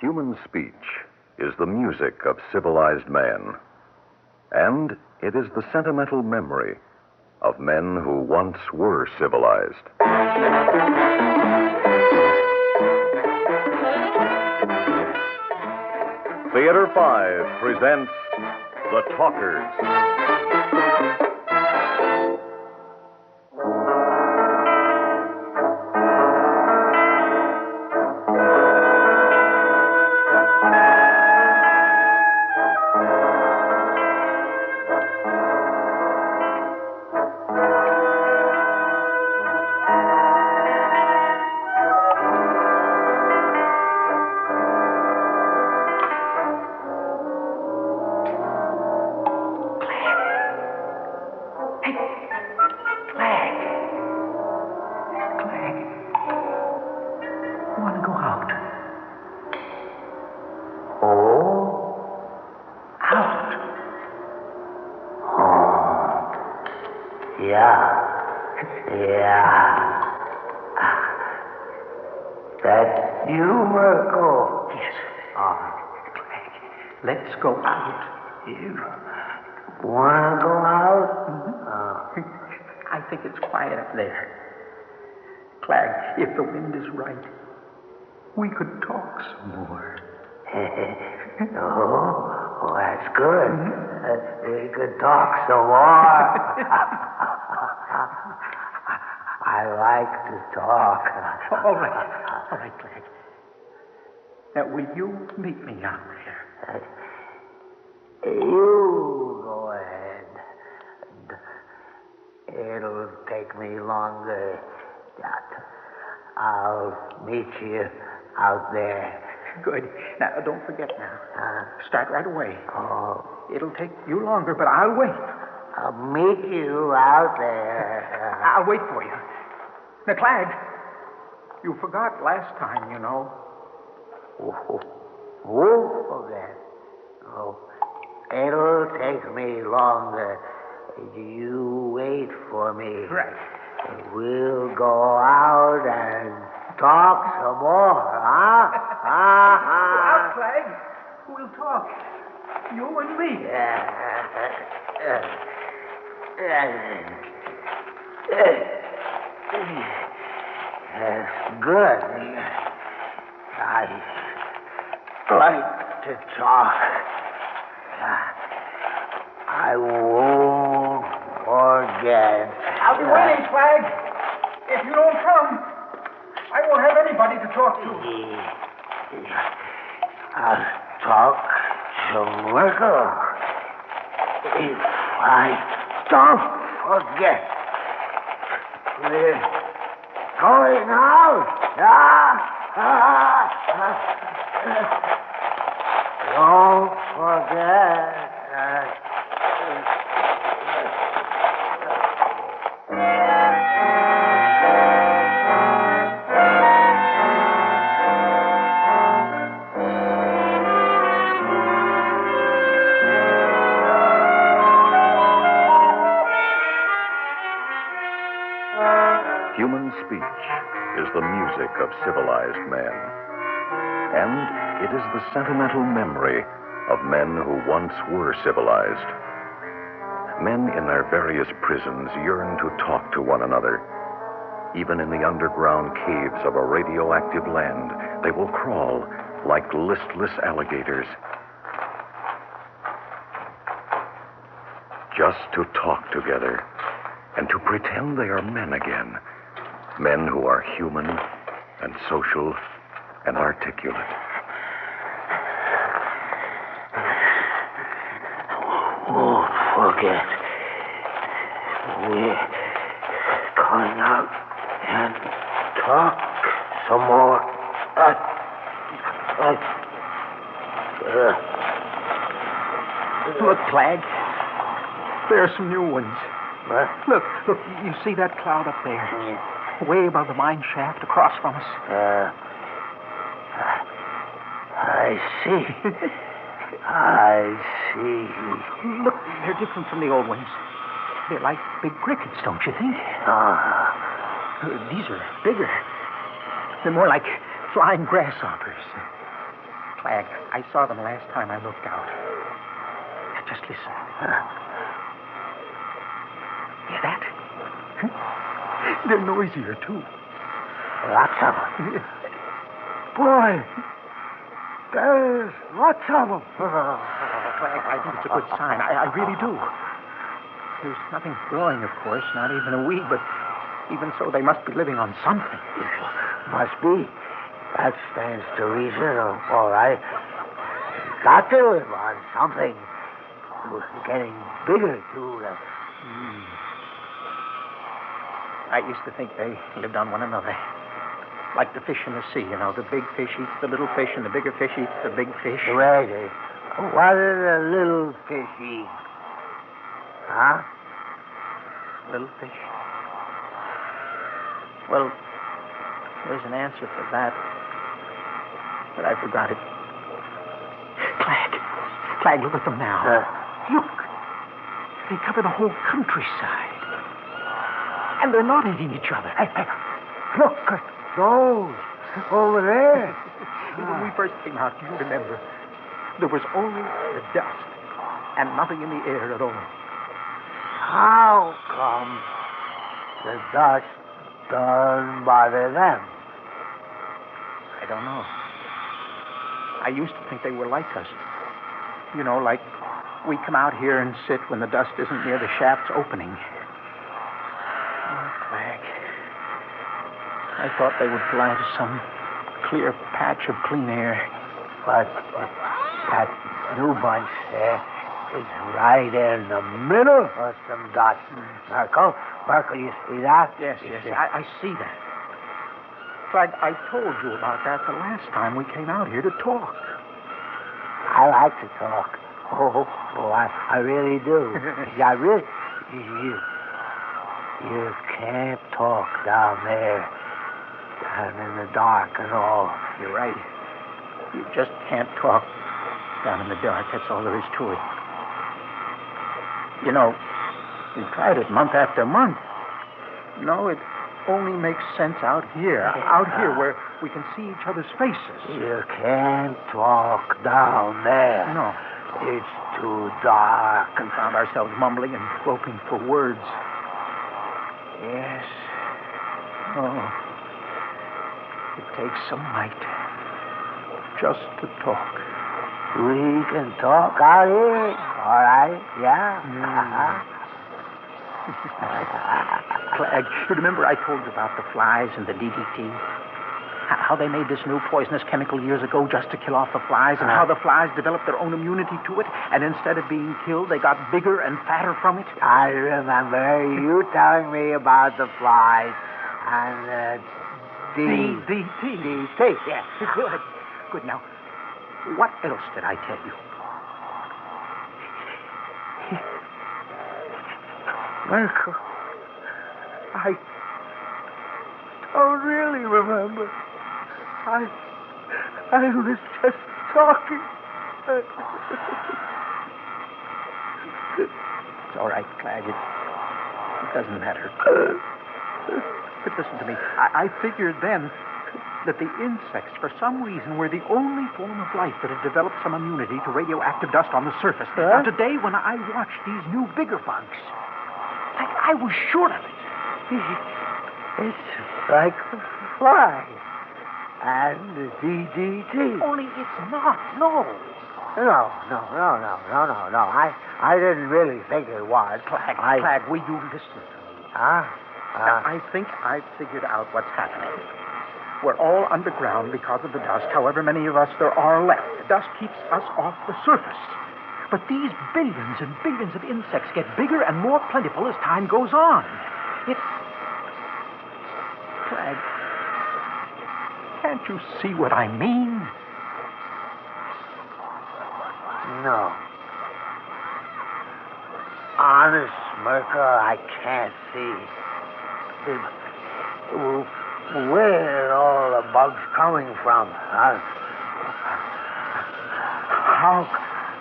Human speech is the music of civilized man, and it is the sentimental memory of men who once were civilized. Theater 5 presents The Talkers. That you, Merkel? Yes. Clegg, let's go out. You want to go out? I think it's quiet up there. Clegg, if the wind is right, we could talk some more. Oh, that's good. We could talk some more. I like to talk. All right, Clegg. Now, will you meet me out there? You go ahead. It'll take me longer. I'll meet you out there. Good. Now, don't forget now. Start right away. Oh, It'll take you longer, but I'll wait. I'll meet you out there. I'll wait for you. Now, Clegg, you forgot last time, you know. Won't forget. Oh, it'll take me longer. You wait for me. Right. We'll go out and talk some more, huh? Go out, Clegg. We'll talk. You and me. That's good. I like to talk. I won't forget. I'll be waiting, Clegg. If you don't come, I won't have anybody to talk to. I'll talk to Merkel if I don't forget. We're going out. Don't forget. Human speech is the music of civilized man, and it is the sentimental memory of men who once were civilized. Men in their various prisons yearn to talk to one another. Even in the underground caves of a radioactive land, they will crawl like listless alligators, just to talk together and to pretend they are men again. Men who are human and social and articulate. Won't forget. We're going out and talk some more. Look, Clegg. There are some new ones. What? Look, you see that cloud up there? Way above the mine shaft across from us. I see. I see. Look, they're different from the old ones. They're like big crickets, don't you think? These are bigger. They're more like flying grasshoppers. Clag, I saw them last time I looked out. Just listen. Hear that? They're noisier, too. Lots of them. Boy, there's lots of them. Clag, I think it's a good sign. I really do. There's nothing growing, of course, not even a weed, but even so, they must be living on something. Must be. That stands to reason, all right. Got to live on something. Getting bigger, too. I used to think they lived on one another. Like the fish in the sea, you know. The big fish eats the little fish, and the bigger fish eats the big fish. Wait. What do the little fish eat? Huh? Little fish? Well, there's an answer for that. But I forgot it. Clag, look at them now. Look. They cover the whole countryside. And they're not eating each other. Look at those over there. When we first came out, do you remember? There was only the dust and nothing in the air at all. How come the dust doesn't bother them? I don't know. I used to think they were like us. You know, like we come out here and sit when the dust isn't near the shaft's opening. Oh, Clag. I thought they would fly to some clear patch of clean air. But that new bunch there is right in the middle of some dust. Merkel, you see that? Yes, I see that. Clag, I told you about that the last time we came out here to talk. I like to talk. I really do. I really... You can't talk down there. Down in the dark and all. You're right. You just can't talk down in the dark. That's all there is to it. You know, we tried it month after month. No, it only makes sense out here where we can see each other's faces. You can't talk down there. No. It's too dark. We found ourselves mumbling and groping for words. Yes. Oh. It takes some light just to talk. We can talk out here. All right, yeah. Clag, you remember I told you about the flies and the DDT? How they made this new poisonous chemical years ago just to kill off the flies, and how the flies developed their own immunity to it, and instead of being killed, they got bigger and fatter from it? I remember you telling me about the flies and DDT. Yes. Good. Now, what else did I tell you? Merkel, I don't really remember. I was just talking. It's all right, Clag. It doesn't matter. But listen to me. I figured then that the insects, for some reason, were the only form of life that had developed some immunity to radioactive dust on the surface. Now, today, when I watched these new bigger bugs, I was sure of it. It's like the fly and the DDT. Only it's not. No. No. I didn't really think it was. Clag, will you listen to me? Huh? Now, I think I've figured out what's happening. We're all underground because of the dust, however many of us there are left. The dust keeps us off the surface. But these billions and billions of insects get bigger and more plentiful as time goes on. Clag, can't you see what I mean? No. Honest, Merkel, I can't see. Where are all the bugs coming from?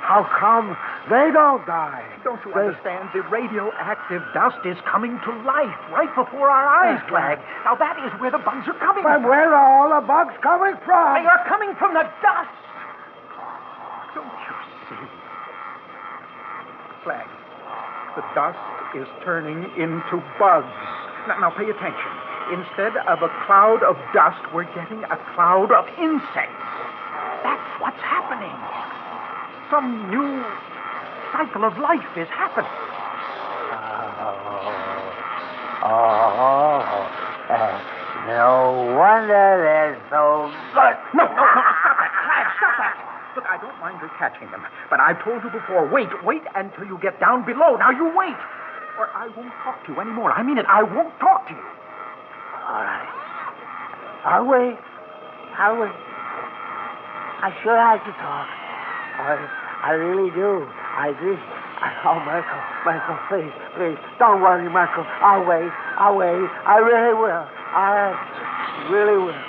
How come they don't die? Don't you understand? The radioactive dust is coming to life right before our eyes, Clag. Now, that is where the bugs are coming from. But where are all the bugs coming from? They are coming from the dust. Don't you see? Flag, the dust is turning into bugs. Now pay attention. Instead of a cloud of dust, we're getting a cloud of insects. That's what's happening. Some new cycle of life is happening. No wonder they're so good. No, stop that. Clyde, stop that. Look, I don't mind your catching them, but I've told you before, wait until you get down below. Now you wait, or I won't talk to you anymore. I mean it, I won't talk to you. All right. I'll wait. I sure like to talk. I really do. I do. Oh, Michael, please. Don't worry, Michael. I'll wait. I really will. I really will.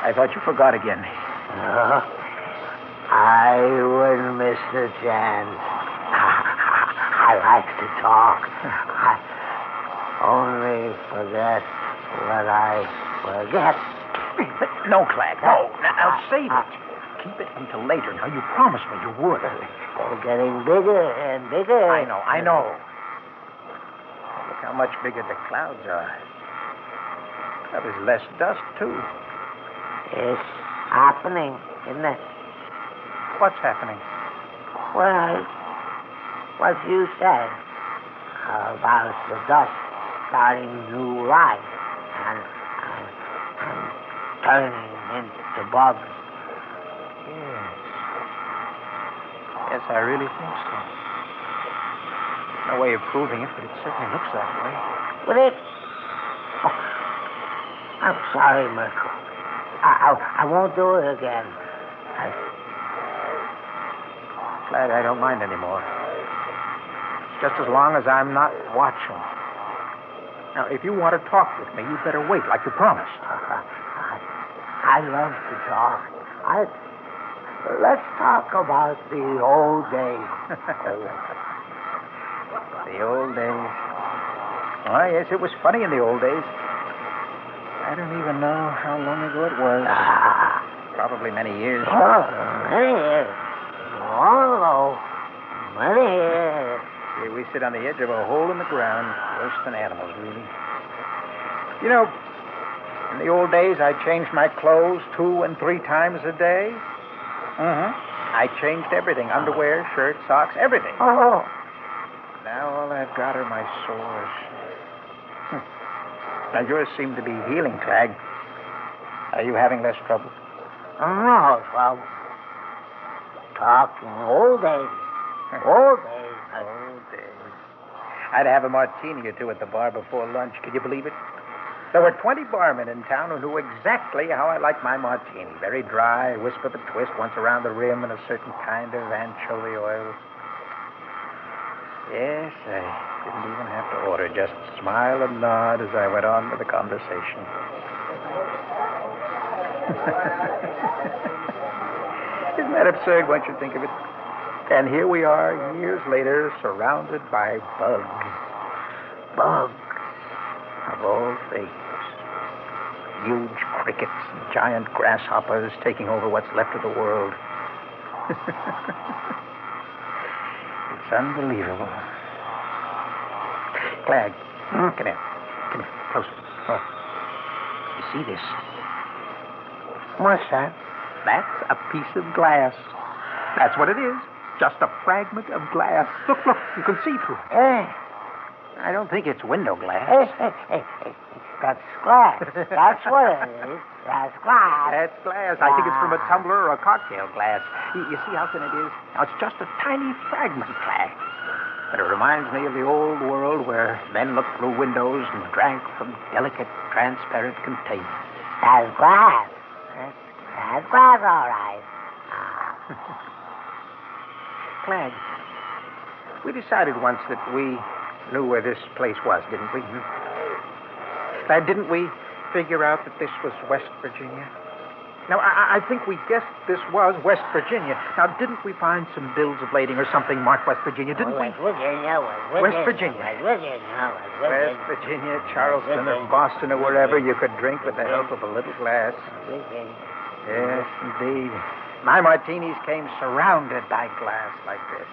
I thought you forgot again. No, I wouldn't miss the chance. I like to talk. I only forget what I forget. No, Clag, no. Now save it. Keep it until later. Now, you promised me you would. They're getting bigger and bigger. I know. Look how much bigger the clouds are. Well, there's less dust, too. It's happening, isn't it? What's happening? Well, what you said about the dust starting to rise and turning into bugs. Yes, I really think so. No way of proving it, but it certainly looks that way. Will it? Oh, I'm sorry, Michael. I won't do it again. Glad I don't mind anymore. Just as long as I'm not watching. Now, if you want to talk with me, you'd better wait, like you promised. I love to talk. Let's talk about the old days. The old days. Oh, yes, it was funny in the old days. I don't even know how long ago it was. Probably many years. Oh, many years. Long ago. Many years. Here we sit on the edge of a hole in the ground. Worse than animals, really. You know, in the old days, I changed my clothes 2 and 3 times a day. I changed everything. Underwear, shirt, socks, everything. Oh. Now all I've got are my sores. Now, yours seem to be healing, Clag. Are you having less trouble? No trouble. Talking old days. Old days. Old days. I'd have a martini or 2 at the bar before lunch. Could you believe it? There were 20 barmen in town who knew exactly how I liked my martini. Very dry, a wisp of a twist, once around the rim, and a certain kind of anchovy oil. Yes, I didn't even have to order. Just smile and nod as I went on with the conversation. Isn't that absurd once you think of it? And here we are, years later, surrounded by bugs. Bugs. Of all things. Huge crickets and giant grasshoppers taking over what's left of the world. It's unbelievable. Clag, come here. Come here, closer. You see this? What's that? That's a piece of glass. That's what it is. Just a fragment of glass. Look, you can see through it. Hey. I don't think it's window glass. Hey. That's glass. That's what it is. That's glass. That's glass. I think it's from a tumbler or a cocktail glass. You see how thin it is? Now, it's just a tiny fragment, Clag. But it reminds me of the old world where men looked through windows and drank from delicate, transparent containers. That's glass. That's glass, all right. Clegg, we decided once that we knew where this place was, didn't we? Clegg, didn't we figure out that this was West Virginia? Now, I think we guessed this was West Virginia. Now, didn't we find some bills of lading or something marked West Virginia, didn't we? West Virginia. West Virginia, Charleston, or Boston, or wherever you could drink with the help of a little glass. Yes, indeed. My martinis came surrounded by glass like this.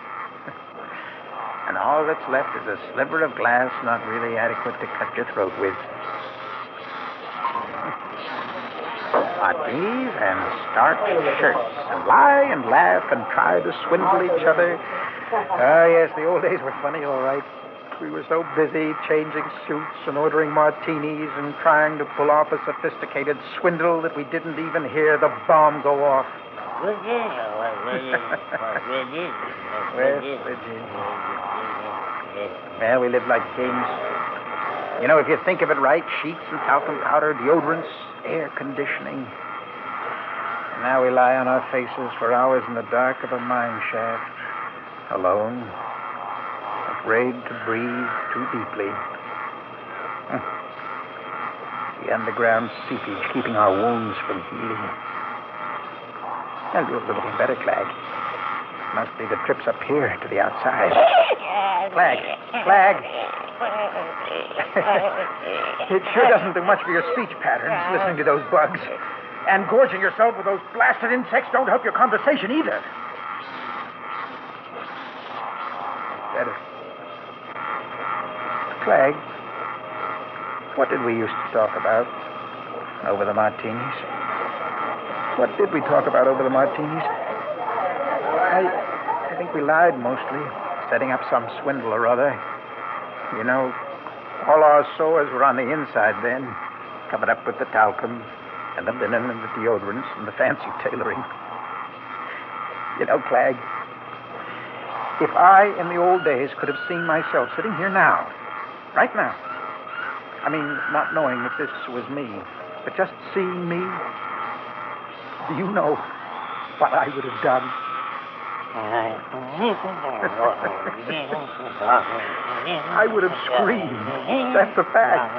And all that's left is a sliver of glass not really adequate to cut your throat with. Martinis and starched shirts, and lie and laugh and try to swindle each other. Ah, yes, the old days were funny, all right. We were so busy changing suits and ordering martinis and trying to pull off a sophisticated swindle that we didn't even hear the bomb go off. West Virginia. Well, we lived like kings. You know, if you think of it right, sheets and talcum powder, deodorants, air conditioning. And now we lie on our faces for hours in the dark of a mine shaft, alone, afraid to breathe too deeply. The underground seepage keeping our wounds from healing. I'll do a little better, Clegg. Must be the trips up here to the outside. Clegg! It sure doesn't do much for your speech patterns, listening to those bugs. And gorging yourself with those blasted insects don't help your conversation either. Better. Clegg, what did we used to talk about over the martinis? What did we talk about over the martinis? I think we lied mostly, setting up some swindle or other. You know, all our sores were on the inside then, covered up with the talcum and the linen and the deodorants and the fancy tailoring. You know, Clegg, if I, in the old days, could have seen myself sitting here now, right now, I mean, not knowing that this was me, but just seeing me, do you know what I would have done? I would have screamed. That's a fact.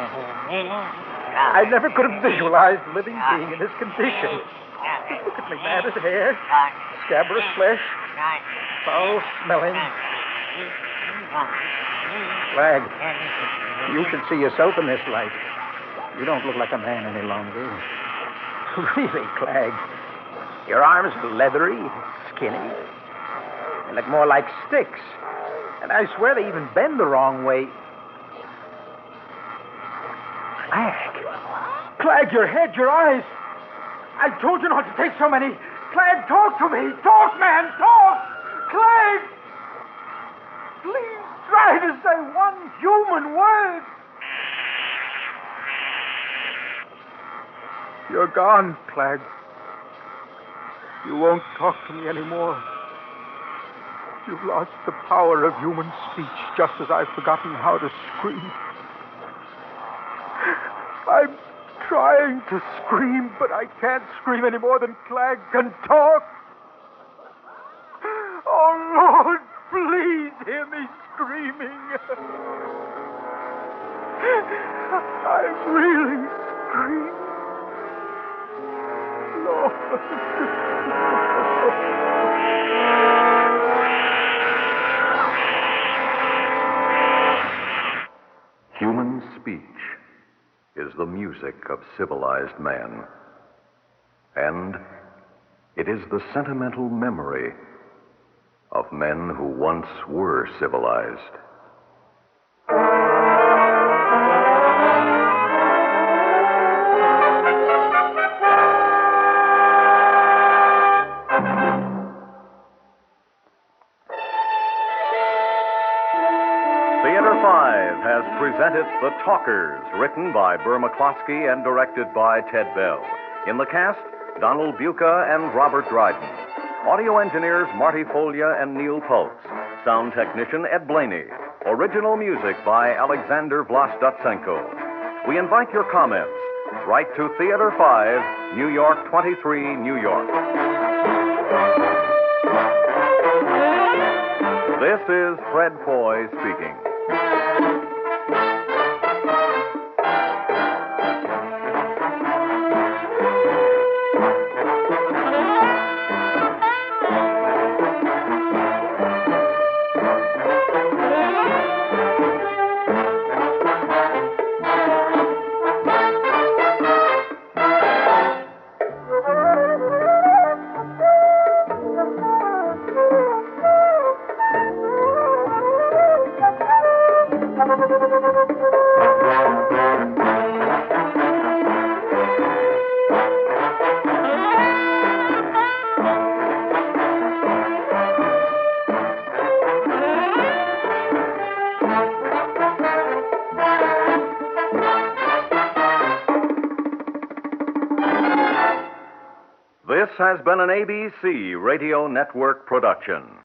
I never could have visualized a living being in this condition. Look at me, matted hair, scabrous flesh, foul smelling. Clegg, you should see yourself in this light. You don't look like a man any longer. Really, Clegg, your arms are leathery, skinny. They look more like sticks. And I swear they even bend the wrong way. Clegg, your head, your eyes. I told you not to take so many. Clegg, talk to me. Talk, man, talk. Clegg! Please try to say one human word. You're gone, Clegg. You won't talk to me anymore. You've lost the power of human speech, just as I've forgotten how to scream. I'm trying to scream, but I can't scream any more than Clegg can talk. Oh, Lord, please hear me screaming. I'm really screaming. Lord. Human speech is the music of civilized man. And it is the sentimental memory of men who once were civilized. Theater 5 has presented The Talkers, written by Burr McCloskey and directed by Ted Bell. In the cast, Donald Buca and Robert Dryden. Audio engineers Marty Folia and Neil Pultz. Sound technician Ed Blaney. Original music by Alexander Vlastotsenko. We invite your comments. Write to Theater 5, New York 23, New York. This is Fred Foy speaking. This has been an ABC Radio Network production.